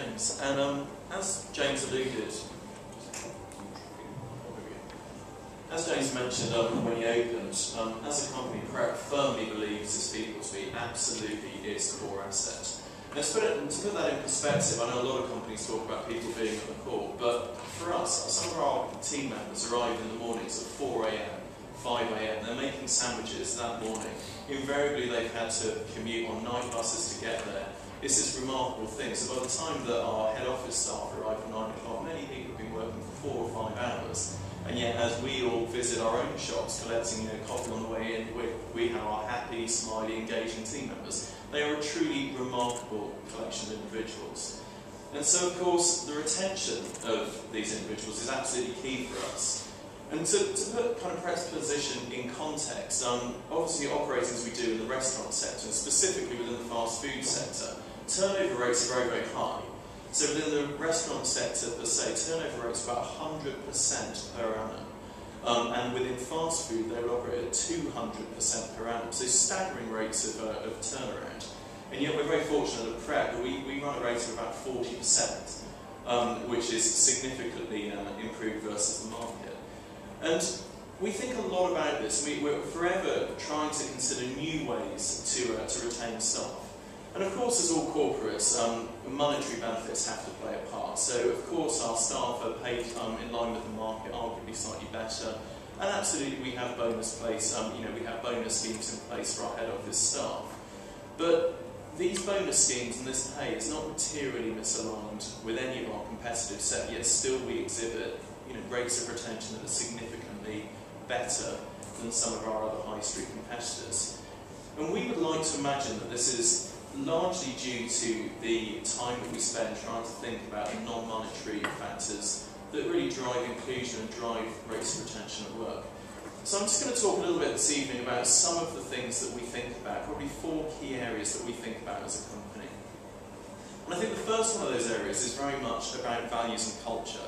James. And as James alluded, as James mentioned when he opened, as a company, Pret firmly believes its people to be absolutely its core asset. Now, to put that in perspective, I know a lot of companies talk about people being at the core, but for us, some of our team members arrive in the mornings at 4 AM, 5 AM, they're making sandwiches that morning. Invariably, they've had to commute on night buses to get there. It's this remarkable thing. So by the time that our head office staff arrive at 9 o'clock, many people have been working for 4 or 5 hours. And yet, as we all visit our own shops, collecting coffee on the way in, we have our happy, smiley, engaging team members. They are a truly remarkable collection of individuals. And so, of course, the retention of these individuals is absolutely key for us. And to put kind of Pret's position in context, obviously operating as we do in the restaurant sector, and specifically within the fast food sector, turnover rates are very, very high. So within the restaurant sector per se, turnover rates are about 100% per annum. And within fast food, they would operate at 200% per annum. So staggering rates of turnaround. And yet we're very fortunate at Pret that we run a rate of about 40%, which is significantly improved versus the market. And we think a lot about this. We're forever trying to consider new ways to retain staff. And of course, as all corporates, monetary benefits have to play a part. So of course our staff are paid in line with the market, arguably slightly better. And absolutely we have bonus we have bonus schemes in place for our head office staff. But these bonus schemes and this pay is not materially misaligned with any of our competitive set, yet still we exhibit rates of retention that are significantly better than some of our other high street competitors. And we would like to imagine that this is largely due to the time that we spend trying to think about the non-monetary factors that really drive inclusion and drive rates of retention at work. So I'm just going to talk a little bit this evening about some of the things that we think about, probably 4 key areas that we think about as a company. And I think the first one of those areas is very much about values and culture.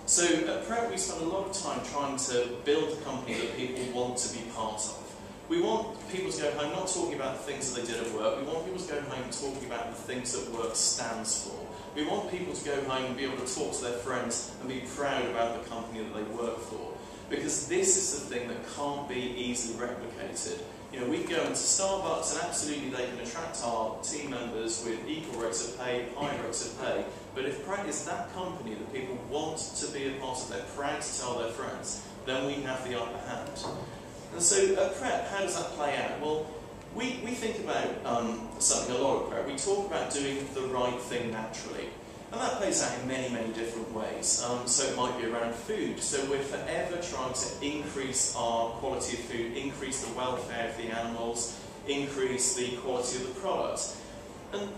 So at Pret we spend a lot of time trying to build a company that people want to be part of. We want people to go home not talking about the things that they did at work, we want people to go home talking about the things that work stands for. We want people to go home and be able to talk to their friends and be proud about the company that they work for. Because this is the thing that can't be easily replicated. We can go into Starbucks and absolutely they can attract our team members with equal rates of pay, high rates of pay, but if Pret is that company that people want to be a part of, they're proud to tell their friends, then we have the upper hand. And so at Pret, how does that play out? Well, we think about something a lot at Pret. We talk about doing the right thing naturally. And that plays out in many, many different ways. So it might be around food. So we're forever trying to increase our quality of food, increase the welfare of the animals, increase the quality of the product. And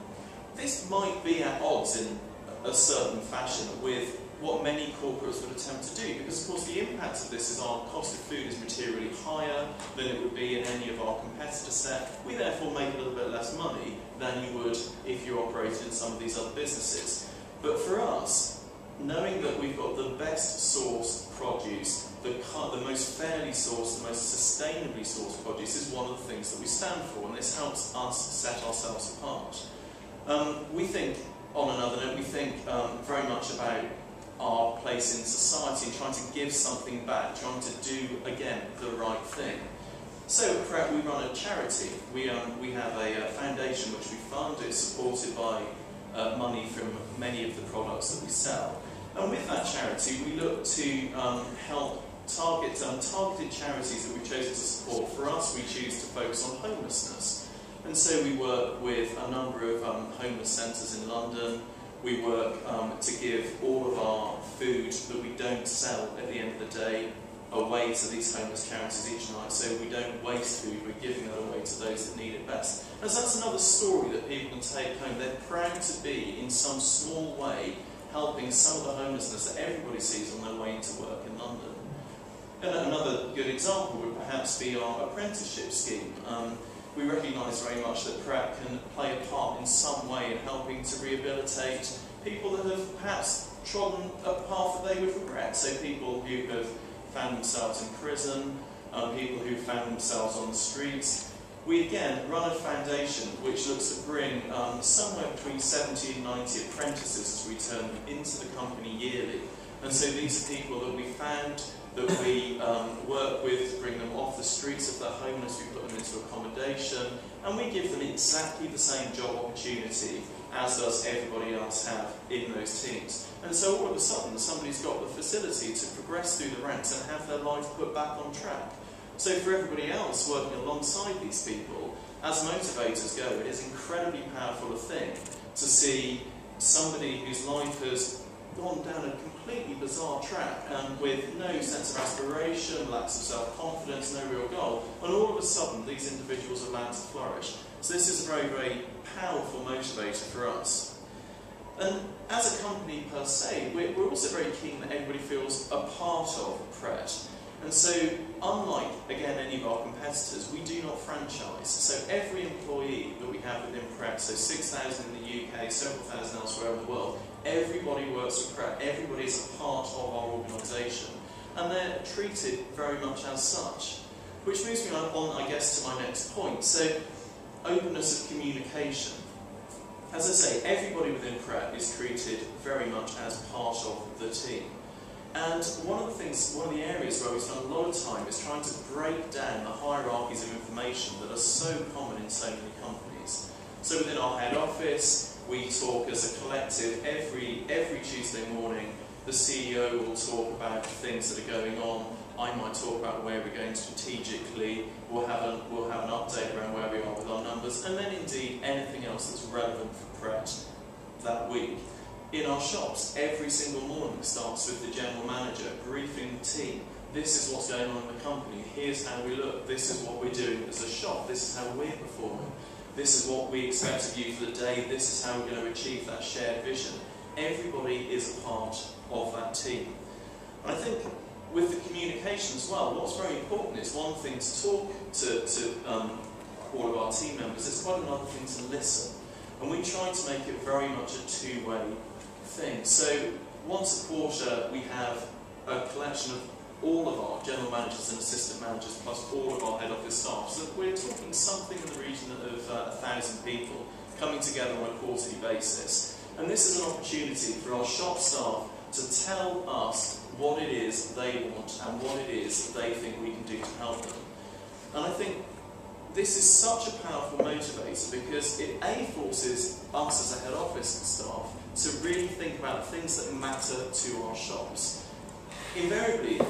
this might be at odds in a certain fashion with what many corporates would attempt to do, because of course the impact of this is our cost of food is materially higher than it would be in any of our competitor set. We therefore make a little bit less money than you would if you operated in some of these other businesses. But for us, knowing that we've got the best sourced produce, the most fairly sourced, the most sustainably sourced produce is one of the things that we stand for, and this helps us set ourselves apart. We think, on another note, we think very much about our place in society and trying to give something back, trying to do, again, the right thing. So at Pret we run a charity. We have a foundation which we fund. It's supported by money from many of the products that we sell. And with that charity we look to help targeted charities that we've chosen to support. For us, we choose to focus on homelessness. And so we work with a number of homeless centres in London. We work to give all of our food that we don't sell at the end of the day away to these homeless charities each night. So we don't waste food, we're giving that away to those that need it best. And so that's another story that people can take home. They're proud to be, in some small way, helping some of the homelessness that everybody sees on their way into work in London. And another good example would perhaps be our apprenticeship scheme. We recognise very much that Pret can play a part in some way in helping to rehabilitate people that have perhaps trodden a path that they would regret. So people who have found themselves in prison, people who found themselves on the streets. We again run a foundation which looks to bring somewhere between 70 and 90 apprentices, as we term them, into the company yearly. And so these are people that we found, that we work with to bring them off the streets if they're homeless. We put them into accommodation, and we give them exactly the same job opportunity as does everybody else have in those teams. And so all of a sudden somebody's got the facility to progress through the ranks and have their life put back on track. So for everybody else working alongside these people, as motivators go, it is an incredibly powerful thing to see somebody whose life has gone down a completely bizarre track with no sense of aspiration, lacks of self-confidence, no real goal, and all of a sudden these individuals are allowed to flourish. So this is a very, very powerful motivator for us. And as a company per se, we're also very keen that everybody feels a part of Pret. And so, unlike, again, any of our competitors, we do not franchise. So every employee that we have within Pret, so 6,000 in the UK, several thousand elsewhere in the world, everybody works for Pret, everybody is a part of our organisation. And they're treated very much as such. Which moves me on, I guess, to my next point. So, openness of communication. As I say, everybody within Pret is treated very much as part of the team. And one of the areas where we spend a lot of time is trying to break down the hierarchies of information that are so common in so many companies. So within our head office, we talk as a collective every Tuesday morning. The CEO will talk about things that are going on. I might talk about where we're going strategically. We'll have an update around where we are with our numbers, and then indeed anything else that's relevant for Pret that week. In our shops, every single morning starts with the general manager briefing the team. This is what's going on in the company. Here's how we look. This is what we're doing as a shop. This is how we're performing. This is what we expect of you for the day. This is how we're going to achieve that shared vision. Everybody is a part of that team. And I think with the communication as well, what's very important is one thing to talk to all of our team members. It's quite another thing to listen. And we try to make it very much a two-way thing. So once a quarter we have a collection of all of our general managers and assistant managers plus all of our head office staff. So we're talking something in the region of 1,000 people coming together on a quarterly basis. And this is an opportunity for our shop staff to tell us what it is they want and what it is they think we can do to help them. And I think this is such a powerful motivator because it forces us as a head office staff to really think about things that matter to our shops. Invariably,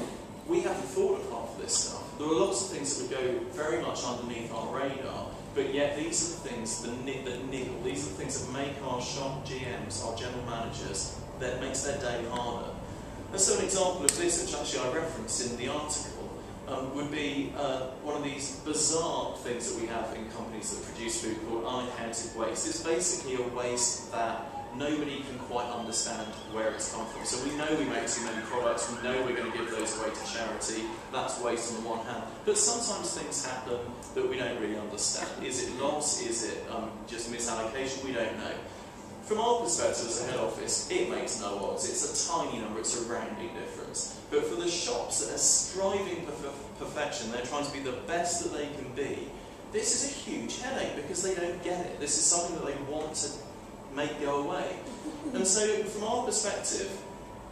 we haven't thought of half of this stuff. There are lots of things that would go very much underneath our radar, but yet these are the things that niggle. These are the things that make our shop GMs, our general managers, that makes their day harder. And so an example of this, which actually I referenced in the article, would be one of these bizarre things that we have in companies that produce food called unaccounted waste. It's basically a waste that nobody can quite understand where it's come from. So we know we make too many products, we know we're going to give those away to charity, that's waste on the one hand. But sometimes things happen that we don't really understand. Is it loss? Is it just misallocation? We don't know. From our perspective as a head office, it makes no odds. It's a tiny number, it's a rounding difference. But for the shops that are striving for perfection, they're trying to be the best that they can be, this is a huge headache because they don't get it. This is something that they want to make go away. And so from our perspective,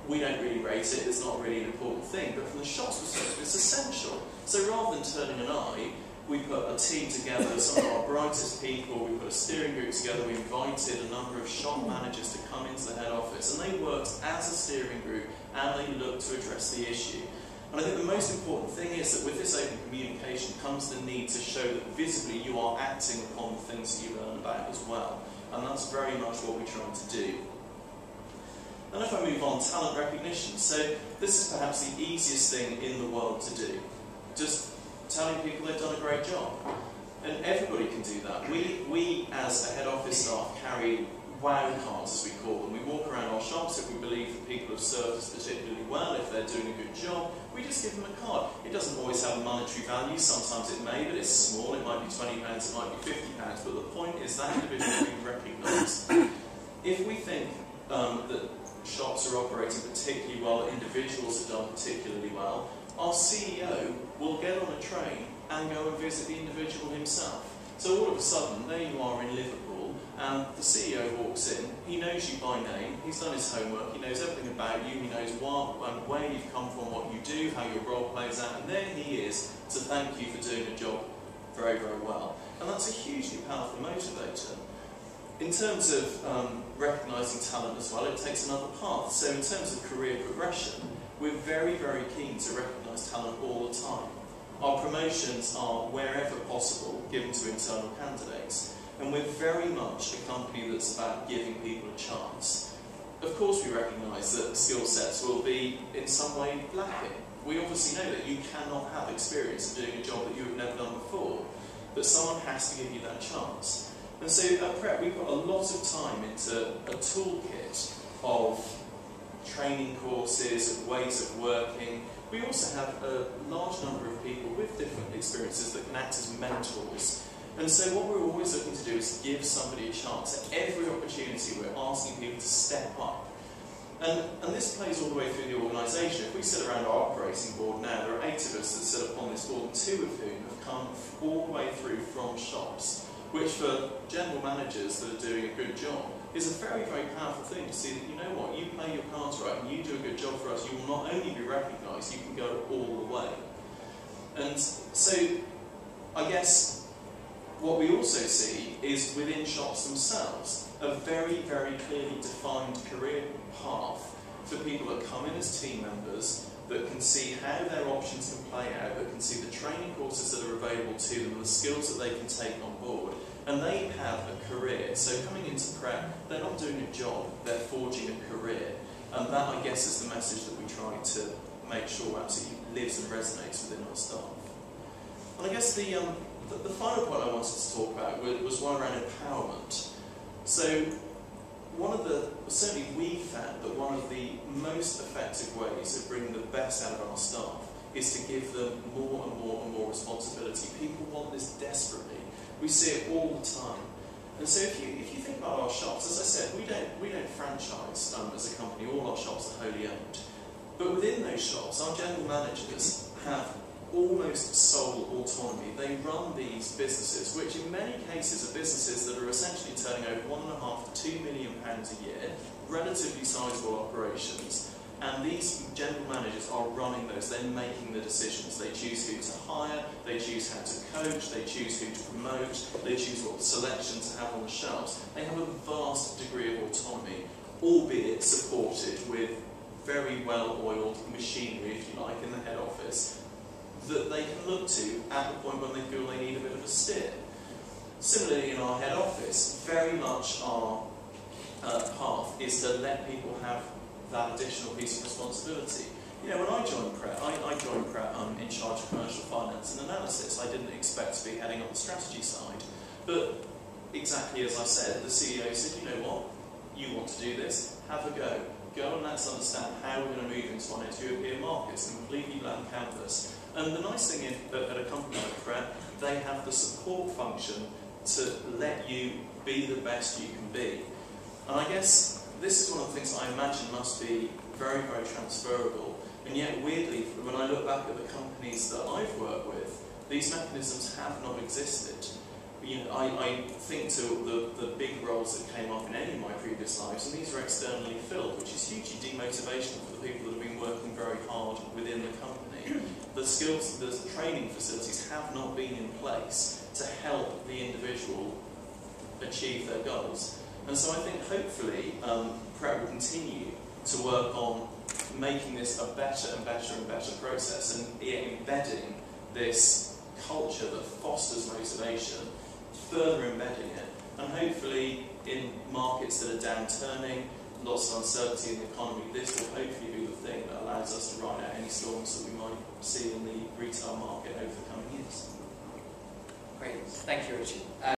we don't really rate it, it's not really an important thing, but from the shop's perspective, it's essential. So rather than turning an eye, we put a team together, some of our brightest people, we put a steering group together, we invited a number of shop managers to come into the head office, and they worked as a steering group, and they looked to address the issue. And I think the most important thing is that with this open communication comes the need to show that visibly you are acting upon the things that you learn about as well. And that's very much what we're trying to do. And if I move on, talent recognition. So this is perhaps the easiest thing in the world to do. Just telling people they've done a great job. And everybody can do that. We as a head office staff carry wow cards, as we call them. We walk around our shops if we believe that people have served us particularly well, if they're doing a good job, we just give them a card. It doesn't always have a monetary value, sometimes it may, but it's small, it might be £20, it might be £50, but the point is that individual being recognised. If we think that shops are operating particularly well, that individuals have done particularly well, our CEO will get on a train and go and visit the individual himself. So all of a sudden, there you are in Liverpool, and the CEO walks in, he knows you by name, he's done his homework, he knows everything about you, he knows where you've come from, what you do, how your role plays out, and there he is to thank you for doing a job very, very well. And that's a hugely powerful motivator. In terms of recognising talent as well, it takes another path. So in terms of career progression, we're very, very keen to recognise talent all the time. Our promotions are, wherever possible, given to internal candidates. And we're very much a company that's about giving people a chance. Of course we recognise that skill sets will be in some way lacking. We obviously know that you cannot have experience of doing a job that you have never done before, but someone has to give you that chance. And so at Pret we put a lot of time into a toolkit of training courses, of ways of working. We also have a large number of people with different experiences that can act as mentors. And so what we're always looking to do is give somebody a chance. At every opportunity we're asking people to step up. And this plays all the way through the organisation. If we sit around our operating board now, there are 8 of us that sit upon this board, and 2 of whom have come all the way through from shops, which for general managers that are doing a good job is a very, very powerful thing to see that, you know what, you play your cards right and you do a good job for us, you will not only be recognised, you can go all the way. And so, I guess, what we also see is within shops themselves, a very, very clearly defined career path for people that come in as team members, that can see how their options can play out, that can see the training courses that are available to them, the skills that they can take on board, and they have a career. So coming into Pret, they're not doing a job, they're forging a career. And that, I guess, is the message that we try to make sure absolutely lives and resonates within our staff. And I guess the final point I wanted to talk about was one around empowerment. So certainly we found that one of the most effective ways of bringing the best out of our staff is to give them more and more and more responsibility. People want this desperately. We see it all the time. And so if you think about our shops, as I said, we don't franchise as a company. All our shops are wholly owned. But within those shops, our general managers have almost sole autonomy. They run these businesses, which in many cases are businesses that are essentially turning over £1.5 to £2 million a year, relatively sizable operations, and these general managers are running those. They're making the decisions. They choose who to hire, they choose how to coach, they choose who to promote, they choose what selection to have on the shelves. They have a vast degree of autonomy, albeit supported with very well-oiled machinery, if you like, in the head office, that they can look to at the point when they feel they need a bit of a steer. Similarly, in our head office, very much our path is to let people have that additional piece of responsibility. You know, when I joined Pret, I joined Pret in charge of commercial finance and analysis. I didn't expect to be heading up the strategy side. But exactly as I said, the CEO said, you know what, you want to do this, have a go. Go and let's understand how we're going to move into our next European markets, completely blank canvas. And the nice thing is that at a company like Pret, they have the support function to let you be the best you can be. And I guess this is one of the things I imagine must be very, very transferable. And yet, weirdly, when I look back at the companies that I've worked with, these mechanisms have not existed. You know, I think to the big roles that came up in any of my previous lives, and these are externally filled, which is hugely demotivational for the people that have been working very hard within the company. The skills, the training facilities have not been in place to help the individual achieve their goals. And so I think hopefully Pret will continue to work on making this a better and better and better process, and embedding this culture that fosters motivation, further embedding it, and hopefully in markets that are downturning, lots of uncertainty in the economy, this will hopefully be the thing that allows us to ride out any storms that we might see in the retail market over the coming years. Great, thank you, Richard.